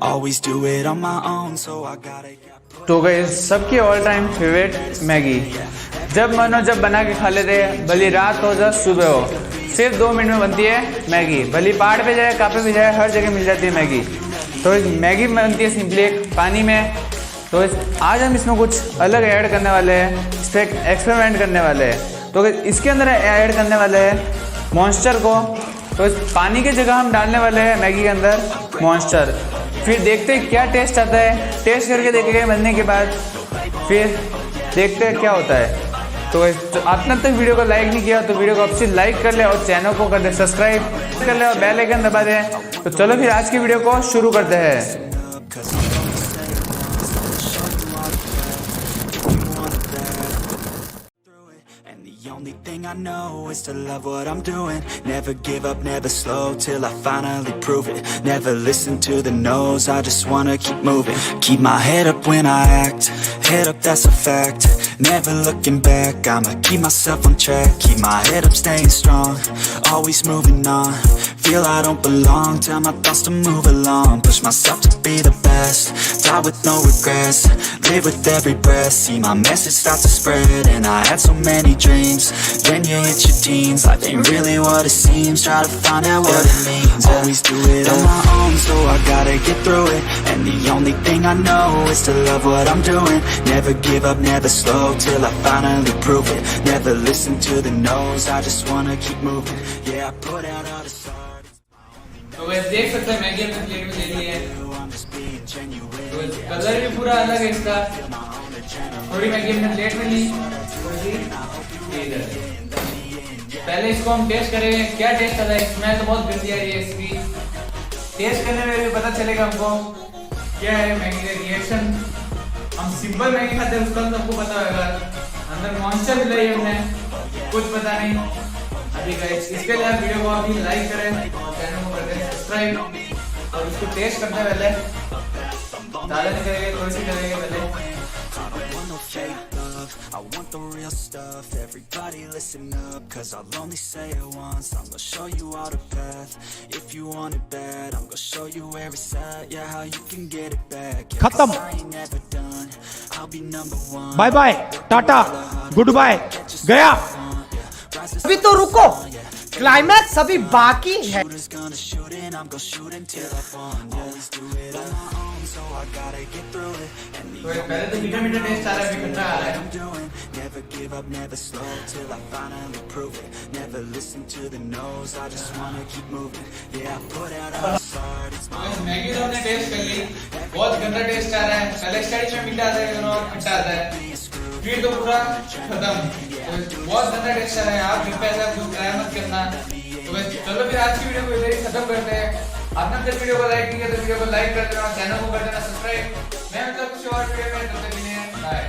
always do it on my own, so I gotta तो guys सबकी all time favourite Maggi, जब मन हो जब बना के खा लेते हैं, भली रात हो या सुबह हो, सिर्फ 2 मिनट में बनती है मैगी। भली पहाड़ पे जाए, कापे पे जाए, हर जगह मिल जाती है मैगी। तो मैगी बनती है सिंपली एक पानी में। तो आज हम इसमें कुछ अलग ऐड करने वाले हैं, इस पर एक्सपेरिमेंट करने वाले हैं। तो इसके अंदर ऐड करने वाले हैं मॉन्स्टर को। तो इस पानी की जगह हम डालने वाले हैं मैगी के अंदर मॉन्स्टर। फिर देखते हैं क्या टेस्ट आता है। टेस्ट करके देखेंगे बनने के बाद, फिर देखते हैं क्या होता है। तो आपने तक वीडियो को लाइक नहीं किया तो वीडियो को आपसे लाइक कर ले और चैनल को कर दे सब्सक्राइब कर ले और बेल आइकन दबा दें। तो चलो फिर आज की वीडियो को शुरू करते हैं। The only thing I know is to love what I'm doing. Never give up, never slow till I finally prove it. Never listen to the no's, I just wanna keep moving. Keep my head up when I act, head up that's a fact. Never looking back, I'ma keep myself on track. Keep my head up staying strong, always moving on. Feel I don't belong, tell my thoughts to move along. Push myself to be the best, die with no regrets. Live with every breath, see my message start to spread. And I had so many dreams, then you hit your teens. Life ain't really what it seems, try to find out what it means. Always do it on my own, so I gotta get through it. And the only thing I know is to love what I'm doing. Never give up, never slow till I finally prove it. Never listen to the no's, I just wanna keep moving. Yeah, I put out all this art. तो वैसे देख सकते हैं Maggi अपने plate में ले ली है। तो कलर भी पूरा अलग है इसका। थोड़ी मैगी अपने प्लेट में ली, पहले इसको हम टेस्ट करेंगे क्या टेस्ट आता है। स्मेल तो बहुत गंदी आ रही है इसकी। टेस्ट करने में भी पता चलेगा हमको क्या है मैगी का रिएक्शन। हम सिंपल मैगी खाते हैं उसका सबको पता होगा, अंदर मॉन्स्टर मिला है हमने, कुछ पता नहीं अभी गाइस। इसके लिए आप वीडियो को अभी लाइक करें और चैनल को कर दें सब्सक्राइब। और इसको टेस्ट करते हैं, पहले ज़्यादा नहीं करेंगे, थोड़ी सी करेंगे पहले। I want the real stuff, everybody listen up, cause I'll only say it once. I'm gonna show you all the path, if you want it bad. I'm gonna show you where it's at, yeah, how you can get it back. Yeah, खत्म, I ain't never done, I'll be number one. Bye bye, tata, good bye, गया। अभी तो रुको, climax अभी बाकी है। पहले तो मीठा मीठा टेस्ट आ रहा है, अभी खट्टा आ रहा है। Never give up, never slow till I finally prove it. Never listen to the no's, I just wanna keep moving. Yeah, I put out all the art. It's my Maggi तो हमने test कर ली, बहुत गंदा test आ रहा है। पहले starting में मीठा आता है, दोनों खट्टा आता है, फिर तो पूरा खत्म। तो बहुत गंदा टेस्ट आ रहा है। आप घर पे ऐसा कुछ ट्राई मत करना। तो बस चलो फिर आज की वीडियो को इधर ही खत्म करते हैं। आपने जब वीडियो को लाइक किया तो वीडियो को लाइक कर देना, चैनल को कर देना सब्सक्राइब। मैं मतलब कुछ और वीडियो में तब तक के लिए बाय।